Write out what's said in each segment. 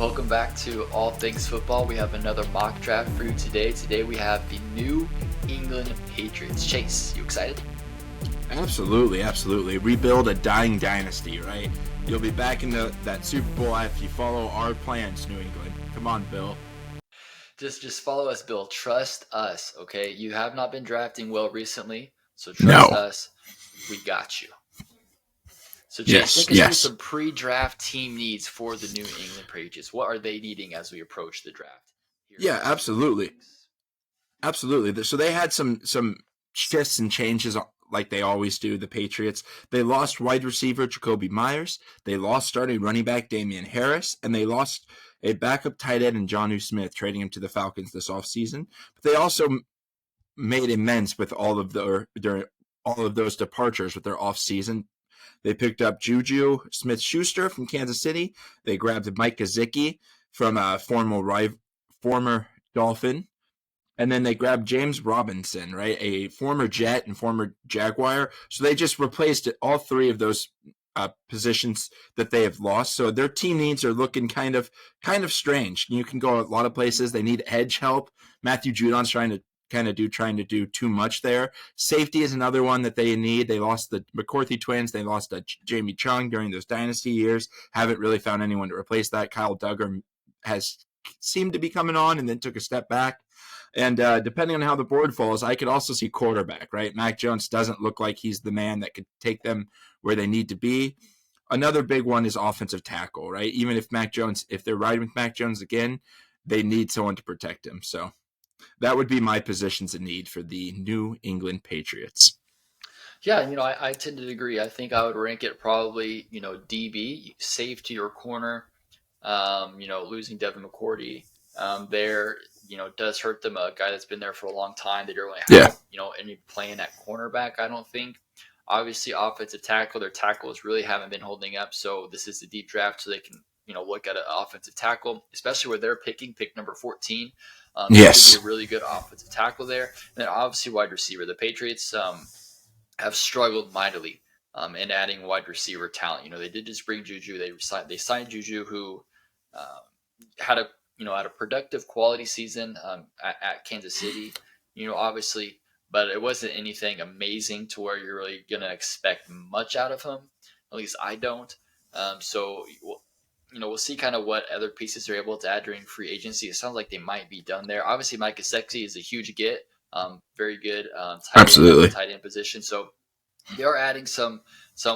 Welcome back to All Things Football. We have another mock draft for you today. Today we have the New England Patriots. Chase, you excited? Absolutely. Rebuild a dying dynasty, right? You'll be back in that Super Bowl if you follow our plans, New England. Come on, Bill. Just follow us, Bill. Trust us, okay? You have not been drafting well recently, so trust us. We got you. So, Chase, take us through some pre-draft team needs for the New England Patriots. What are they needing as we approach the draft? Yeah, absolutely. So they had some shifts and changes like they always do, the Patriots. They lost wide receiver Jacoby Myers. They lost starting running back Damian Harris. And they lost a backup tight end in Jonnu Smith, trading him to the Falcons this offseason. But they also made amends with all of those departures with their offseason. They picked up Juju Smith-Schuster from Kansas City. They grabbed Mike Gesicki from a former Dolphin. And then they grabbed James Robinson, right, a former Jet and former Jaguar. So they just replaced all three of those positions that they have lost. So their team needs are looking kind of strange. You can go a lot of places. They need edge help. Matthew Judon's trying to do too much there. Safety is another one that they need. They lost the McCourty twins. They lost Jamie Chung during those dynasty years. Haven't really found anyone to replace that. Kyle Duggar has seemed to be coming on and then took a step back. And depending on how the board falls, I could also see quarterback, right? Mac Jones doesn't look like he's the man that could take them where they need to be. Another big one is offensive tackle, right? Even if they're riding with Mac Jones again, they need someone to protect him. So that would be my positions in need for the New England Patriots. Yeah, I tend to agree. I think I would rank it probably, DB, safety or corner. Losing Devin McCourty there, does hurt them. A guy that's been there for a long time. They don't really have, any playing at cornerback, I don't think. Obviously, offensive tackle, their tackles really haven't been holding up. So this is the deep draft, so they can, look at an offensive tackle, especially where they're pick number 14. Yes. Could be a really good offensive tackle there. And then obviously wide receiver. The Patriots have struggled mightily in adding wide receiver talent. They did just bring Juju. They signed Juju, who had a productive quality season at Kansas City. Obviously, but it wasn't anything amazing to where you're really gonna expect much out of him. At least I don't. So we'll see kind of what other pieces they're able to add during free agency. It sounds like they might be done there. Obviously, Mike Gesicki is a huge get. Very good tight end position. So they are adding some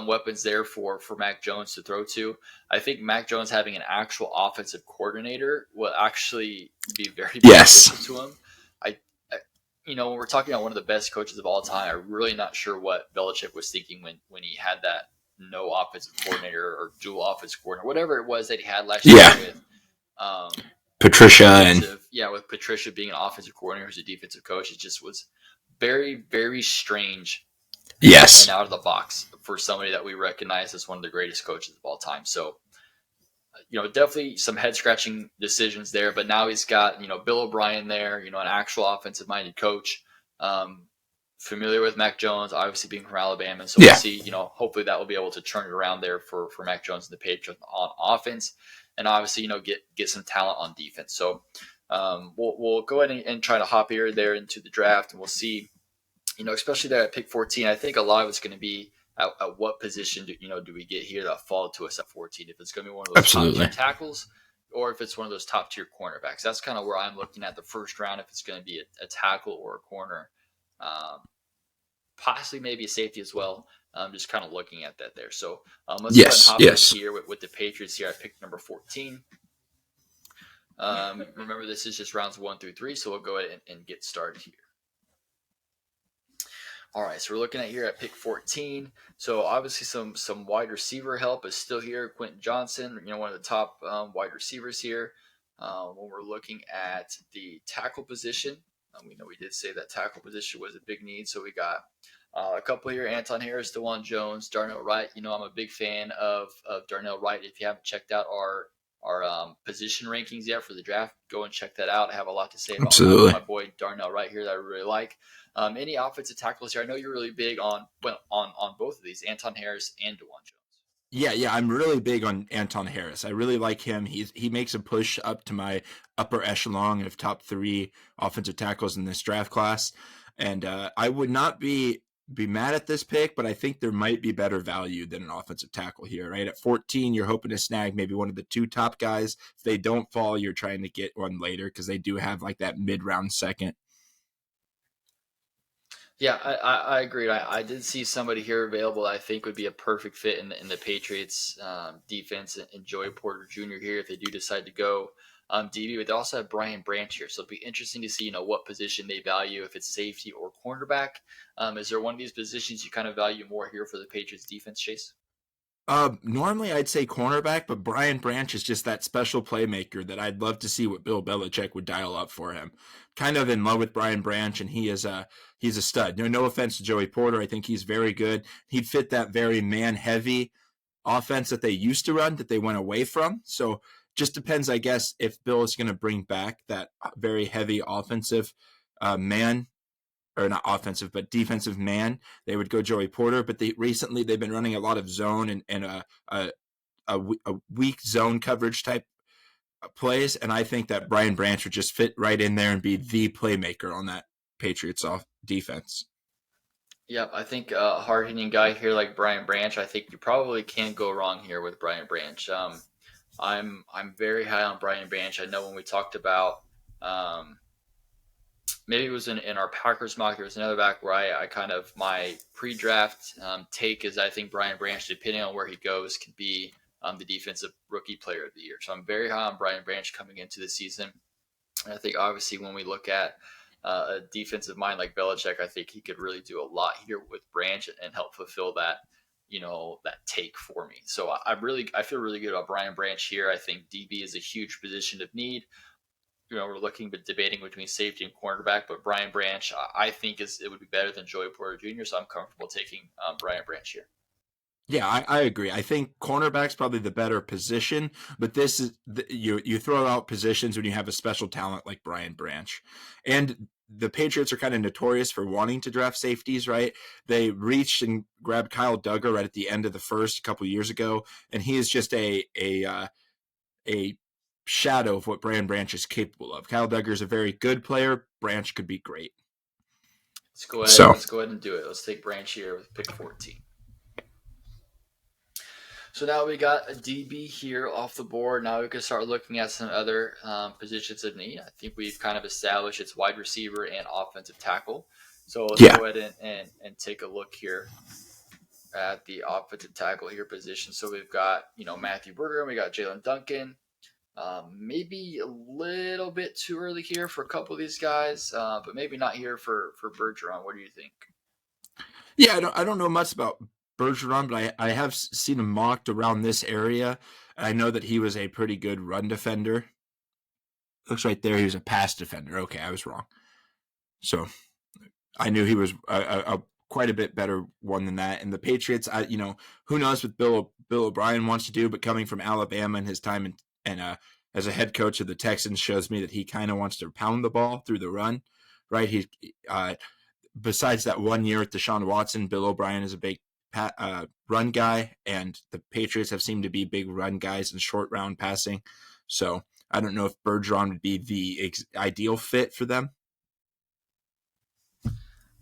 weapons there for Mac Jones to throw to. I think Mac Jones having an actual offensive coordinator will actually be very beneficial to him. When we're talking about one of the best coaches of all time, I'm really not sure what Belichick was thinking when he had that no offensive coordinator or dual offensive coordinator, whatever it was that he had last year with Patricia with Patricia being an offensive coordinator who's a defensive coach. It just was very, very strange. Yes. And out of the box for somebody that we recognize as one of the greatest coaches of all time. So, definitely some head scratching decisions there, but now he's got, Bill O'Brien there, an actual offensive minded coach, familiar with Mac Jones, obviously being from Alabama. And so we'll see, hopefully that will be able to turn it around there for Mac Jones and the Patriots on offense, and obviously, get some talent on defense. So we'll go ahead and try to hop here there into the draft, and we'll see, especially there at pick 14, I think a lot of it's going to be at what position do we get here that fall to us at 14? If it's going to be one of those top tier tackles, or if it's one of those top tier cornerbacks. That's kind of where I'm looking at the first round. If it's going to be a tackle or a corner, possibly maybe a safety as well. Just kind of looking at that there. So let's go ahead and hop in here with the Patriots here at pick number 14. Remember, this is just rounds 1 through 3, so we'll go ahead and get started here. All right, so we're looking at here at pick 14. So obviously some wide receiver help is still here. Quentin Johnson, one of the top wide receivers here. When we're looking at the tackle position, we know we did say that tackle position was a big need. So we got a couple here: Anton Harris, DeJuan Jones, Darnell Wright. I'm a big fan of Darnell Wright. If you haven't checked out our position rankings yet for the draft, go and check that out. I have a lot to say about my boy Darnell Wright here that I really like. Any offensive tackles here? I know you're really big on both of these, Anton Harris and DeJuan Jones. Yeah, I'm really big on Anton Harris. I really like him. He makes a push up to my upper echelon of top three offensive tackles in this draft class, and I would not be mad at this pick, but I think there might be better value than an offensive tackle here. Right at 14, you're hoping to snag maybe one of the two top guys. If they don't fall, you're trying to get one later because they do have like that mid round second. Yeah, I agreed. I did see somebody here available that I think would be a perfect fit in the Patriots defense, and Joey Porter Jr. here if they do decide to go DB. But they also have Brian Branch here, so it'll be interesting to see what position they value, if it's safety or cornerback. Is there one of these positions you kind of value more here for the Patriots defense, Chase? Normally I'd say cornerback, but Brian Branch is just that special playmaker that I'd love to see what Bill Belichick would dial up for him. Kind of in love with Brian Branch, and he's a stud. No offense to Joey Porter, I think he's very good. He'd fit that very man heavy offense that they used to run that they went away from. So just depends, I guess, if Bill is going to bring back that very heavy offensive man, or not offensive, but defensive man. They would go Joey Porter, but recently they've been running a lot of zone and a weak zone coverage type plays, and I think that Brian Branch would just fit right in there and be the playmaker on that Patriots off defense. Yep, I think a hard hitting guy here like Brian Branch. I think you probably can't go wrong here with Brian Branch. I'm very high on Brian Branch. I know when we talked about um, maybe it was in our Packers mock. There was another back where I kind of my pre-draft take is I think Brian Branch, depending on where he goes, can be the defensive rookie player of the year. So I'm very high on Brian Branch coming into the season. And I think obviously when we look at a defensive mind like Belichick, I think he could really do a lot here with Branch and help fulfill that that take for me. So I feel really good about Brian Branch here. I think DB is a huge position of need. We're looking but debating between safety and cornerback, but Brian Branch, I think it would be better than Joey Porter Jr. So I'm comfortable taking Brian Branch here. Yeah, I agree. I think cornerback's probably the better position, but this is you throw out positions when you have a special talent like Brian Branch, and the Patriots are kind of notorious for wanting to draft safeties, right? They reached and grabbed Kyle Duggar right at the end of the first a couple years ago, and he is just a shadow of what Brian Branch is capable of. Kyle Duggar is a very good player. Branch could be great. Let's go ahead. So Let's go ahead and do it. Let's take Branch here with pick 14. So now we got a DB here off the board. Now we can start looking at some other positions of need. I think we've kind of established it's wide receiver and offensive tackle. So let's yeah, go ahead and take a look here at the offensive tackle here position. So we've got Matthew Berger, we got Jalen Duncan. Maybe a little bit too early here for a couple of these guys, but maybe not here for Bergeron. What do you think? yeah. I don't know much about Bergeron, but I have seen him mocked around this area. I know that he was a pretty good run defender. Looks right there, he was a pass defender. Okay, I was wrong. So I knew he was a quite a bit better one than that. And the Patriots, who knows what Bill O'Brien wants to do, but coming from Alabama and his time and as a head coach of the Texans shows me that he kind of wants to pound the ball through the run, right? He besides that 1 year with Deshaun Watson, Bill O'Brien is a big run guy, and the Patriots have seemed to be big run guys in short round passing. So I don't know if Bergeron would be the ideal fit for them.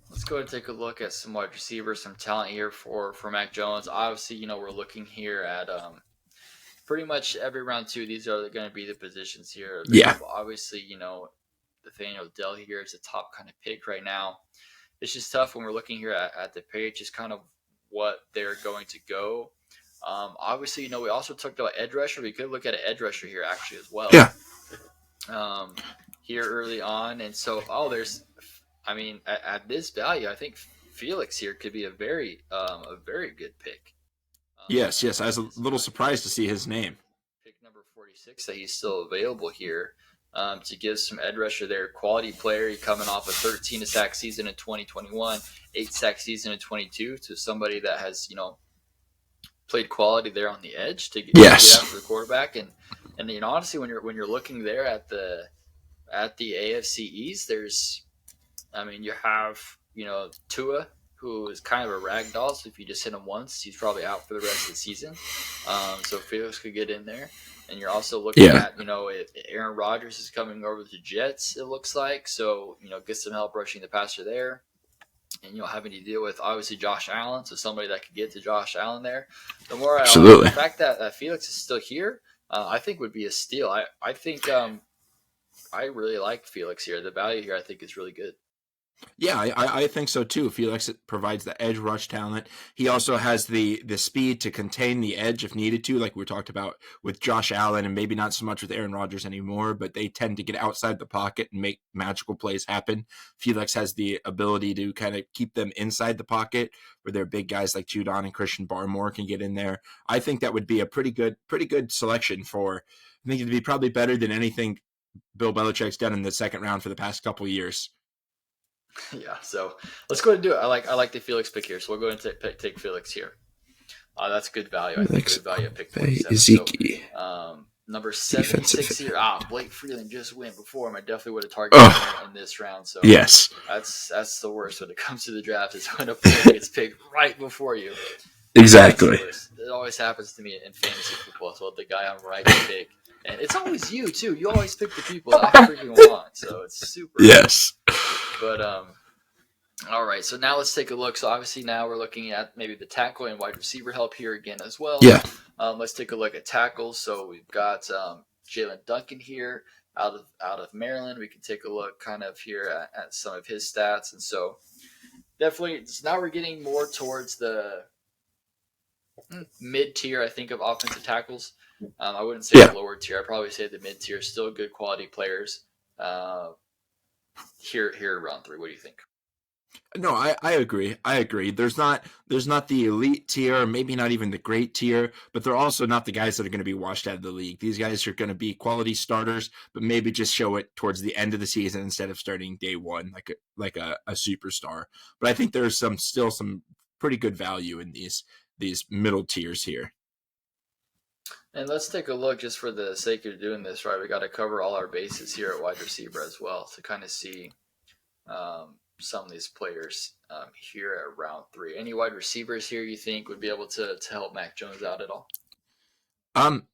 Let's go and take a look at some wide receivers, some talent here for Mac Jones. Obviously, we're looking here at pretty much every round two. These are going to be the positions here Yeah, available. Obviously, Nathaniel Dell here is the top kind of pick right now. It's just tough when we're looking here at the page, just kind of what they're going to go. Obviously, we also talked about edge rusher. We could look at an edge rusher here actually as well. yeah. Um, here early on, and so I mean, at this value, I think Felix here could be a very good pick. Yes. I At was a this little value, surprised to see his name. pick number 46 that he's still available here to give some edge rusher there. Quality player. He coming off a 13 sack season in 2021, 8 sack season in 22 to somebody that has, played quality there on the edge to get Yes. after the quarterback. And honestly, when you're looking there at the AFC East, there's, I mean, you have, Tua. who is kind of a rag doll. So if you just hit him once, he's probably out for the rest of the season. So Felix could get in there. And you're also looking Yeah, at, if Aaron Rodgers is coming over to the Jets, it looks like. So, get some help rushing the passer there. And, having to deal with, obviously, Josh Allen. So somebody that could get to Josh Allen there. The absolutely. fact that Felix is still here, I think would be a steal. I think I really like Felix here. The value here, I think, is really good. Yeah, I think so too. Felix provides the edge rush talent. He also has the speed to contain the edge if needed to, like we talked about with Josh Allen, and maybe not so much with Aaron Rodgers anymore, but they tend to get outside the pocket and make magical plays happen. Felix has the ability to kind of keep them inside the pocket, where their big guys like Judon and Christian Barmore can get in there. I think that would be a pretty good selection for. I think it'd be probably better than anything Bill Belichick's done in the second round for the past couple of years. Yeah, so let's go ahead and do it. I like the Felix pick here, so we'll go ahead and take Felix here. That's good value. I think Felix good value at pick 27. So Ezeki. number Defensive. 76 here. Blake Freeland just went before him. I definitely would have targeted him Oh, in this round. So yes, that's the worst when it comes to the draft is when a player gets picked right before you. That's the exactly. worst. It always happens to me in fantasy football. So the guy I'm right to pick. And it's always you too. You always pick the people that I freaking want. So it's super annoying. Yes. But all right, so now let's take a look. So obviously now we're looking at maybe the tackle and wide receiver help here again as well. Yeah. Let's take a look at tackles. So we've got Jalen Duncan here out of Maryland. We can take a look kind of here at some of his stats, and so definitely so now we're getting more towards the mid tier, I think, of offensive tackles. I wouldn't say Yeah. the lower tier. I'd probably say the mid tier. Still good quality players. Uh, here round three. What do you think? No, I agree. I agree. There's not the elite tier, maybe not even the great tier, but they're also not the guys that are going to be washed out of the league. These guys are going to be quality starters, but maybe just show it towards the end of the season instead of starting day one like a superstar. But I think there's still some pretty good value in these middle tiers here. And let's take a look just for the sake of doing this, right? We got to cover all our bases here at wide receiver as well to kind of see some of these players here at round three. Any wide receivers here you think would be able to help Mac Jones out at all? Um,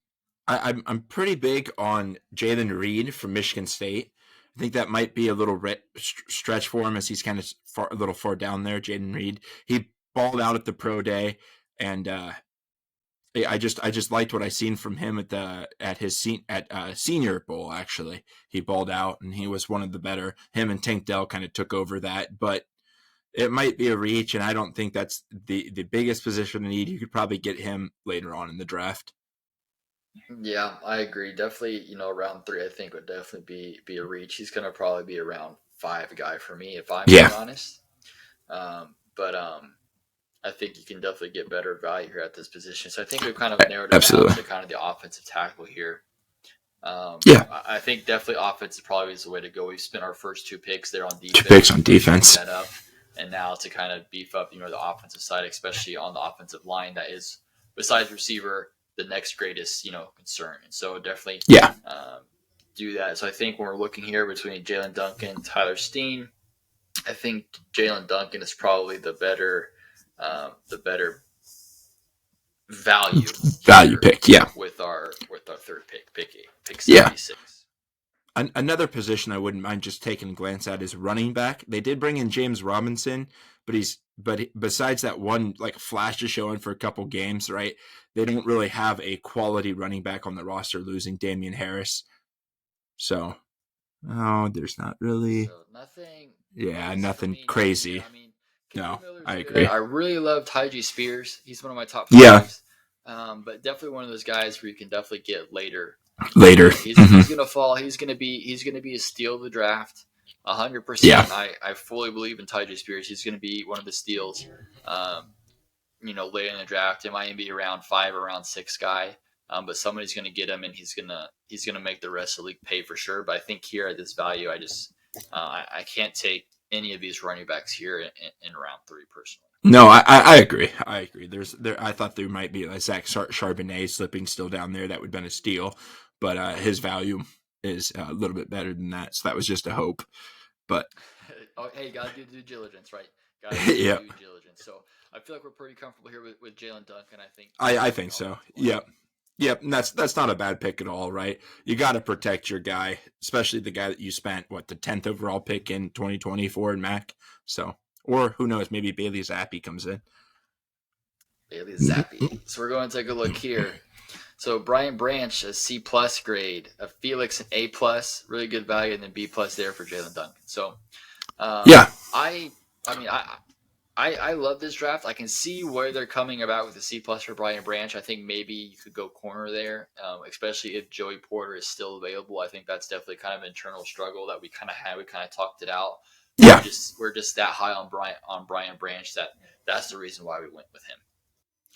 I'm pretty big on Jalen Reed from Michigan State. I think that might be a little stretch for him as he's kind of a little far down there. Jalen Reed, he balled out at the pro day, and I just liked what I seen from him at his Senior Bowl. Actually, he balled out, and he was one of the better. Him and Tank Dell kind of took over that, but it might be a reach, and I don't think that's the biggest position to need. You could probably get him later on in the draft. Yeah, I agree. Definitely, round three I think would definitely be a reach. He's gonna probably be a round five guy for me if I'm being Yeah, honest. But I think you can definitely get better value here at this position. So I think we've kind of narrowed it down absolutely. to kind of the offensive tackle here. Yeah, I think definitely offensive probably is the way to go. We've spent our first two picks there on two defense, picks on really showing defense. that up, and now to kind of beef up, the offensive side, especially on the offensive line, that is besides receiver the next greatest, concern. And so definitely Yeah, do that. So I think when we're looking here between Jalen Duncan, Tyler Steen, I think Jalen Duncan is probably the better value value here pick. Yeah, with our third pick yeah. 76. Another position I wouldn't mind just taking a glance at is running back. They did bring in James Robinson, besides that one like flash to show in for a couple games, right? They don't really have a quality running back on the roster, losing Damian Harris. So, oh, there's not really, So nothing yeah, crazy for nothing me, nothing here. crazy. I mean, Kendre No, Miller's I good. agree. I really love Tyjae Spears. He's one of my top Yeah, fives. But definitely one of those guys where you can definitely get later. later. He's gonna fall. He's gonna be a steal of the draft. 100%. Yeah, I fully believe in Tyjae Spears. He's gonna be one of the steals. Um, late in the draft. It might be around five, around six guy. But somebody's going to get him, and he's gonna make the rest of the league pay for sure. But I think here at this value, I can't take any of these running backs here in round three personally. no, I agree. I agree. I thought there might be like Zach Charbonnet slipping still down there. That would have been a steal, but his value is a little bit better than that. So that was just a hope. But Oh, hey, you gotta do due diligence, right? Got to do your Yeah, due diligence. So I feel like we're pretty comfortable here with Jalen Duncan. I think I he's think an so. offensive lineman. Yep. Yep, and that's not a bad pick at all, right? You got to protect your guy, especially the guy that you spent the 10th overall pick in 2024 in Mac. So, or who knows, maybe Bailey Zappi comes in. Bailey Zappi. So we're going to take a look here. So Brian Branch, a C plus grade, a Felix an A plus, really good value, and then B plus there for Jalen Duncan. So Yeah, I I mean I love this draft. I can see where they're coming about with the C plus for Brian Branch. I think maybe you could go corner there, especially if Joey Porter is still available. I think that's definitely kind of an internal struggle that we kind of had. We kind of talked it out, but yeah. we're just that high on Brian Branch that that's the reason why we went with him.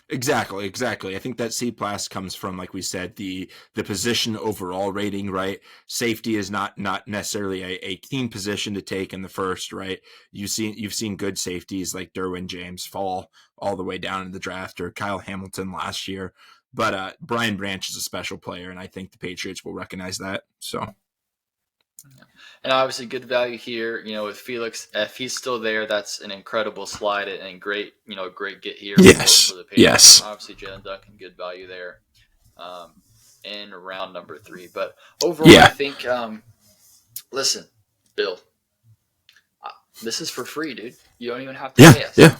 Exactly. I think that C plus comes from, like we said, the position overall rating, right? Safety is not necessarily a keen position to take in the first, right? You've seen good safeties like Derwin James fall all the way down in the draft, or Kyle Hamilton last year. But Brian Branch is a special player, and I think the Patriots will recognize that. So And obviously, good value here. With Felix, if he's still there, that's an incredible slide and great, great get here for yes, the Patriots. yes, And obviously, Jalen Duncan, good value there, um, in round number 3. But overall, I yeah, think, listen, Bill, this is for free, dude. You don't even have to yeah, pay us. yeah.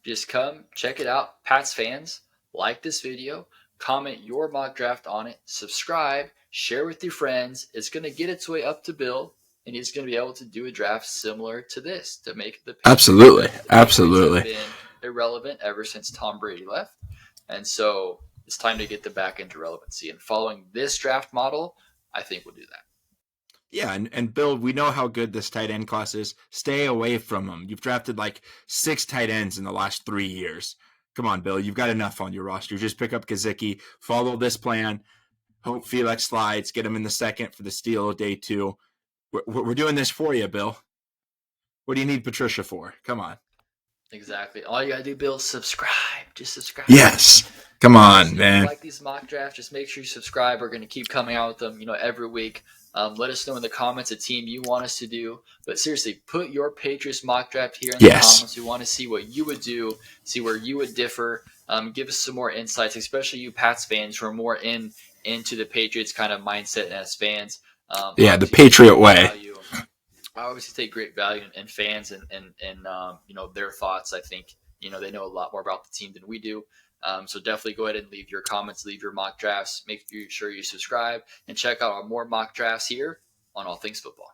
Just come check it out. Pats fans, like this video, comment your mock draft on it, subscribe, share with your friends. It's going to get its way up to Bill, and he's going to be able to do a draft similar to this to make the Patriots Absolutely, better. The Patriots have absolutely. been irrelevant ever since Tom Brady left, and so it's time to get them back into relevancy. And following this draft model, I think we'll do that. Yeah, and Bill, we know how good this tight end class is. Stay away from them. You've drafted like 6 tight ends in the last 3 years. Come on, Bill. You've got enough on your roster. Just pick up Kazicki, follow this plan, hope Felix slides, get him in the second for the steal of day 2. We're doing this for you, Bill. What do you need Patricia for? Come on. Exactly. All you gotta do, Bill, subscribe. Just subscribe. Yes. Come So on, listen, if you man. like these mock drafts, just make sure you subscribe. We're going to keep coming out with them, every week. Let us know in the comments a team you want us to do. But seriously, put your Patriots mock draft here in the Yes. comments. We want to see what you would do, see where you would differ. Give us some more insights, especially you Pats fans who are more into the Patriots kind of mindset as fans. Yeah, the Obviously, take Patriot great way. value. I obviously take great value in fans and their thoughts. I think they know a lot more about the team than we do. So definitely go ahead and leave your comments, leave your mock drafts. Make sure you subscribe and check out our more mock drafts here on All Things Football.